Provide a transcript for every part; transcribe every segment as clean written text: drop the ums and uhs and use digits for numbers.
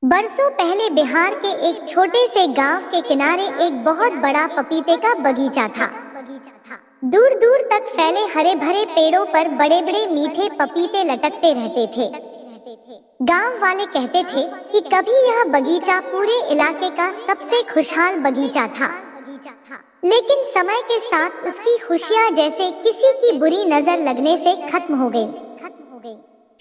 बरसों पहले बिहार के एक छोटे से गांव के किनारे एक बहुत बड़ा पपीते का बगीचा था। दूर दूर तक फैले हरे भरे पेड़ों पर बड़े बड़े मीठे पपीते लटकते रहते थे। गांव वाले कहते थे कि कभी यह बगीचा पूरे इलाके का सबसे खुशहाल बगीचा था। लेकिन समय के साथ उसकी खुशियां जैसे किसी की बुरी नजर लगने से खत्म हो गई।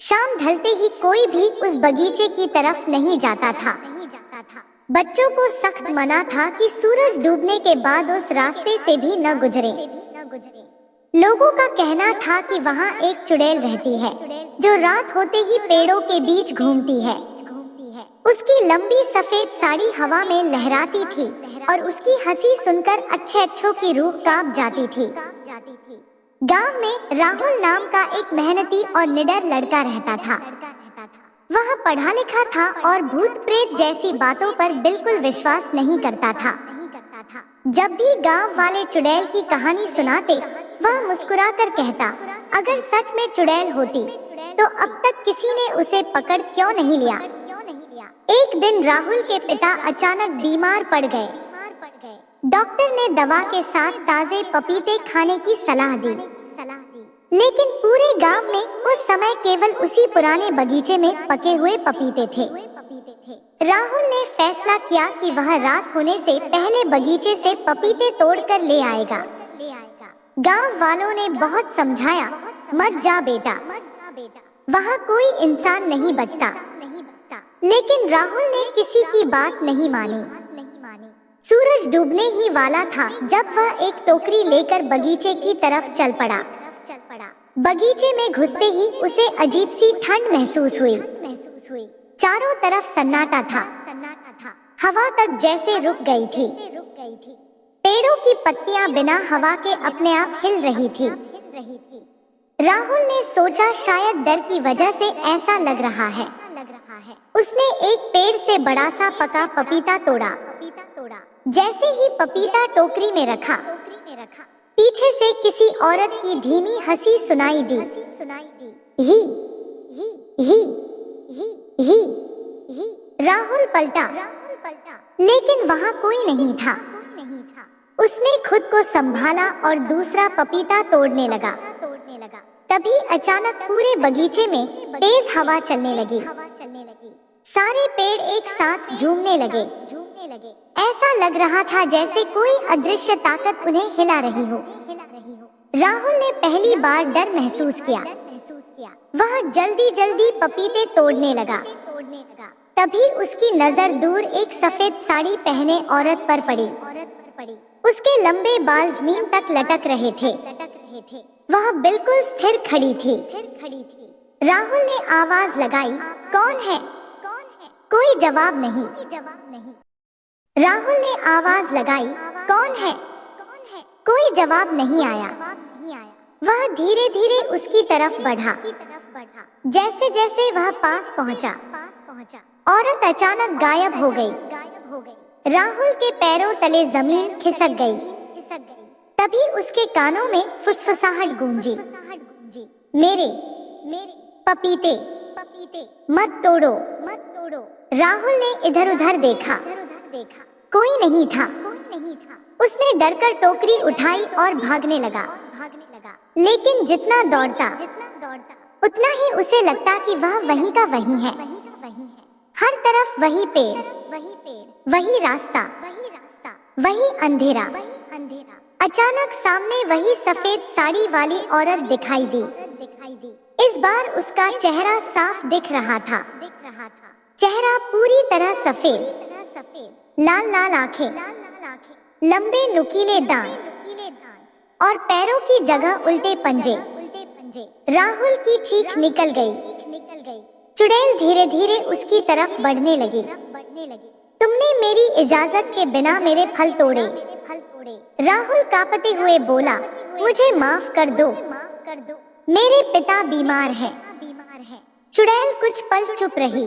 शाम ढलते ही कोई भी उस बगीचे की तरफ नहीं जाता था। बच्चों को सख्त मना था कि सूरज डूबने के बाद उस रास्ते से भी न गुजरे। लोगों का कहना था कि वहाँ एक चुड़ैल रहती है जो रात होते ही पेड़ों के बीच घूमती है। उसकी लंबी सफेद साड़ी हवा में लहराती थी और उसकी हंसी सुनकर अच्छे अच्छों की रूह कांप जाती थी। गांव में राहुल नाम का एक मेहनती और निडर लड़का रहता था। वह पढ़ा लिखा था और भूत प्रेत जैसी बातों पर बिल्कुल विश्वास नहीं करता था। जब भी गांव वाले चुड़ैल की कहानी सुनाते, वह मुस्कुराकर कहता, अगर सच में चुड़ैल होती तो अब तक किसी ने उसे पकड़ क्यों नहीं लिया। एक दिन राहुल के पिता अचानक बीमार पड़ गए। डॉक्टर ने दवा के साथ ताजे पपीते खाने की सलाह दी। लेकिन पूरे गांव में उस समय केवल उसी पुराने बगीचे में पके हुए पपीते थे। राहुल ने फैसला किया कि वह रात होने से पहले बगीचे से पपीते तोड़कर ले आएगा। गांव वालों ने बहुत समझाया, मत जा बेटा, वहाँ कोई इंसान नहीं बचता। लेकिन राहुल ने किसी की बात नहीं मानी। सूरज डूबने ही वाला था जब वह एक टोकरी लेकर बगीचे की तरफ चल पड़ा। बगीचे में घुसते ही उसे अजीब सी ठंड महसूस हुई। चारों तरफ सन्नाटा था। हवा तक जैसे रुक गई थी। पेड़ों की पत्तियां बिना हवा के अपने आप हिल रही थी। राहुल ने सोचा शायद डर की वजह से ऐसा लग रहा है। उसने एक पेड़ से बड़ा सा पका पपीता तोड़ा। जैसे ही पपीता टोकरी में रखा, पीछे से किसी औरत की धीमी हंसी सुनाई दी। ही, ही, ही, ही, ही। राहुल पलटा, लेकिन वहाँ कोई नहीं था। उसने खुद को संभाला और दूसरा पपीता तोड़ने लगा। तभी अचानक पूरे बगीचे में तेज हवा चलने लगी। सारे पेड़ एक साथ झूमने लगे। ऐसा लग रहा था जैसे कोई अदृश्य ताकत उन्हें हिला रही हो। राहुल ने पहली बार डर महसूस किया। वह जल्दी जल्दी पपीते तोड़ने लगा। तभी उसकी नजर दूर एक सफेद साड़ी पहने औरत पर पड़ी। उसके लंबे बाल जमीन तक लटक रहे थे। वह बिल्कुल स्थिर खड़ी थी। राहुल ने आवाज लगाई, कौन है? कोई जवाब नहीं। राहुल ने आवाज लगाई, कौन है? कोई जवाब नहीं आया। वह धीरे धीरे उसकी तरफ बढ़ा। जैसे जैसे वह पास पहुंचा, औरत अचानक गायब हो गई। राहुल के पैरों तले जमीन खिसक गई। तभी उसके कानों में फुसफुसाहट गूंजी, मेरे पपीते मत तोड़ो। राहुल ने इधर उधर देखा। कोई नहीं था। उसने डरकर टोकरी उठाई और भागने लगा। लेकिन जितना दौड़ता उतना ही उसे लगता कि वह वहीं का वहीं है। हर तरफ वही पेड़, वही रास्ता, वही अंधेरा। अचानक सामने वही सफेद साड़ी वाली औरत दिखाई दी। इस बार उसका चेहरा साफ दिख रहा था। चेहरा पूरी तरह सफेद, लाल लाल आंखें, लंबे नुकीले दांत और पैरों की जगह उल्टे पंजे। राहुल की चीख निकल गई। चुड़ैल धीरे धीरे उसकी तरफ बढ़ने लगी। तुमने मेरी इजाजत के बिना मेरे फल तोड़े। राहुल कांपते हुए बोला, मुझे माफ कर दो, मेरे पिता बीमार हैं। चुड़ैल कुछ पल चुप रही,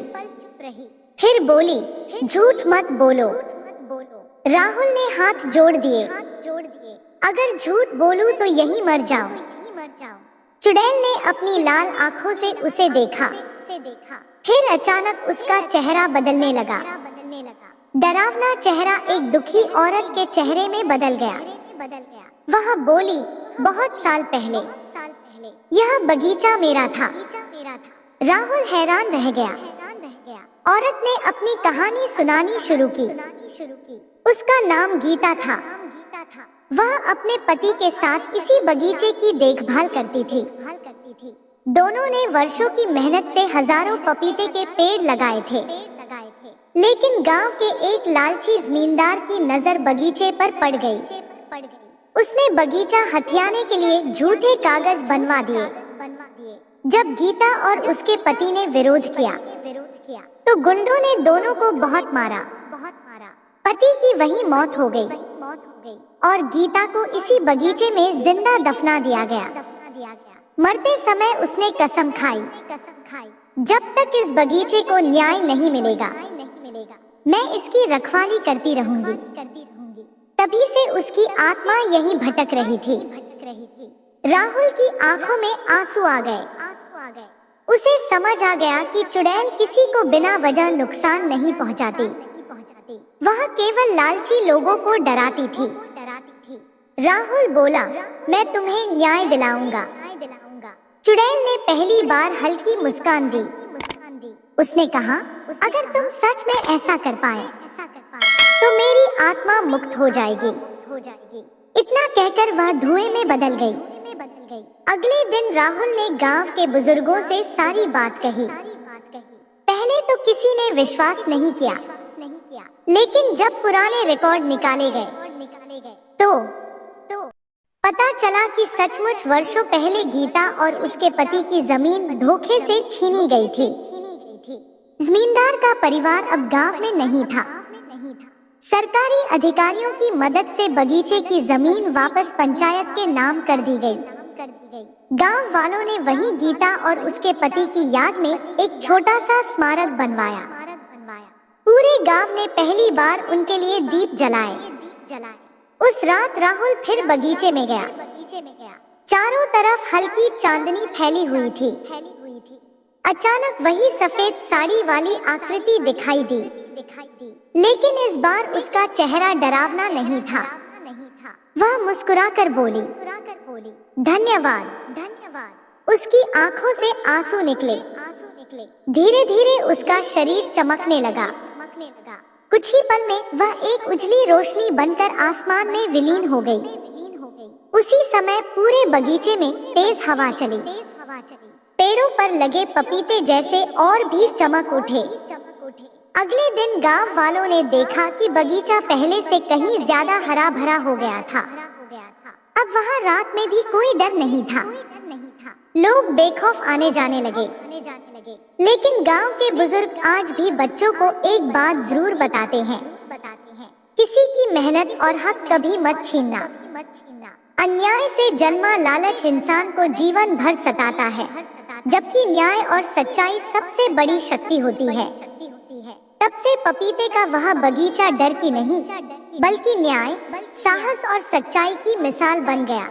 फिर बोली, झूठ मत बोलो। राहुल ने हाथ जोड़ दिए, अगर झूठ बोलूं तो यहीं मर जाऊं। चुड़ैल ने अपनी लाल आंखों से उसे देखा। फिर अचानक उसका चेहरा बदलने लगा। डरावना चेहरा एक दुखी औरत के चेहरे में बदल गया। वह बोली, बहुत साल पहले यह बगीचा मेरा था। राहुल हैरान रह गया। औरत ने अपनी कहानी सुनानी शुरू की। उसका नाम गीता था। वह अपने पति के साथ इसी बगीचे की देखभाल करती थी। दोनों ने वर्षों की मेहनत से हजारों पपीते के पेड़ लगाए थे। लेकिन गांव के एक लालची जमींदार की नजर बगीचे पर पड़ गई। उसने बगीचा हथियाने के लिए झूठे कागज बनवा दिए। जब गीता और उसके पति ने विरोध किया तो गुंडों ने दोनों को बहुत मारा। पति की वही मौत हो गई और गीता को इसी बगीचे में जिंदा दफना दिया गया। मरते समय उसने कसम खाई, जब तक इस बगीचे को न्याय नहीं मिलेगा मैं इसकी रखवाली करती रहूंगी। तभी से उसकी आत्मा यहीं भटक रही थी। राहुल की आंखों में आंसू आ गए। उसे समझ आ गया कि चुड़ैल किसी को बिना वजह नुकसान नहीं पहुंचाती। वह केवल लालची लोगों को डराती थी। राहुल बोला, मैं तुम्हें न्याय दिलाऊंगा। चुड़ैल ने पहली बार हल्की मुस्कान दी। उसने कहा, अगर तुम सच में ऐसा कर पाए तो मेरी आत्मा मुक्त हो जाएगी। इतना कहकर वह धुएं में बदल गई। अगले दिन राहुल ने गांव के बुजुर्गों से सारी बात कही। पहले तो किसी ने विश्वास नहीं किया, लेकिन जब पुराने रिकॉर्ड निकाले गए तो पता चला कि सचमुच वर्षों पहले गीता और उसके पति की जमीन धोखे से छीनी गई थी। जमींदार का परिवार अब गांव में नहीं था। सरकारी अधिकारियों की मदद से बगीचे की जमीन वापस पंचायत के नाम कर दी गई। गांव वालों ने वहीं गीता और उसके पति की याद में एक छोटा सा स्मारक बनवाया। पूरे गांव ने पहली बार उनके लिए दीप जलाए। उस रात राहुल फिर बगीचे में गया। चारों तरफ हल्की चांदनी फैली हुई थी। अचानक वही सफेद साड़ी वाली आकृति दिखाई दी, लेकिन इस बार उसका चेहरा डरावना नहीं था। वह मुस्कुराकर बोली, धन्यवाद। उसकी आंखों से आंसू निकले। धीरे धीरे उसका शरीर चमकने लगा। कुछ ही पल में वह एक उजली रोशनी बनकर आसमान में विलीन हो गई। उसी समय पूरे बगीचे में तेज हवा चली। पेड़ों पर लगे पपीते जैसे और भी चमक उठे। अगले दिन गांव वालों ने देखा कि बगीचा पहले से कहीं ज्यादा हरा भरा हो गया था। अब वहाँ रात में भी कोई डर नहीं था। लोग बेखौफ आने जाने लगे। लेकिन गांव के बुजुर्ग आज भी बच्चों को एक बात जरूर बताते हैं, किसी की मेहनत और हक कभी मत छीनना। अन्याय से जन्मा लालच इंसान को जीवन भर सताता है, जबकि न्याय और सच्चाई सबसे बड़ी शक्ति होती है। तब से पपीते का वह बगीचा डर की नहीं, बल्कि न्याय, साहस और सच्चाई की मिसाल बन गया।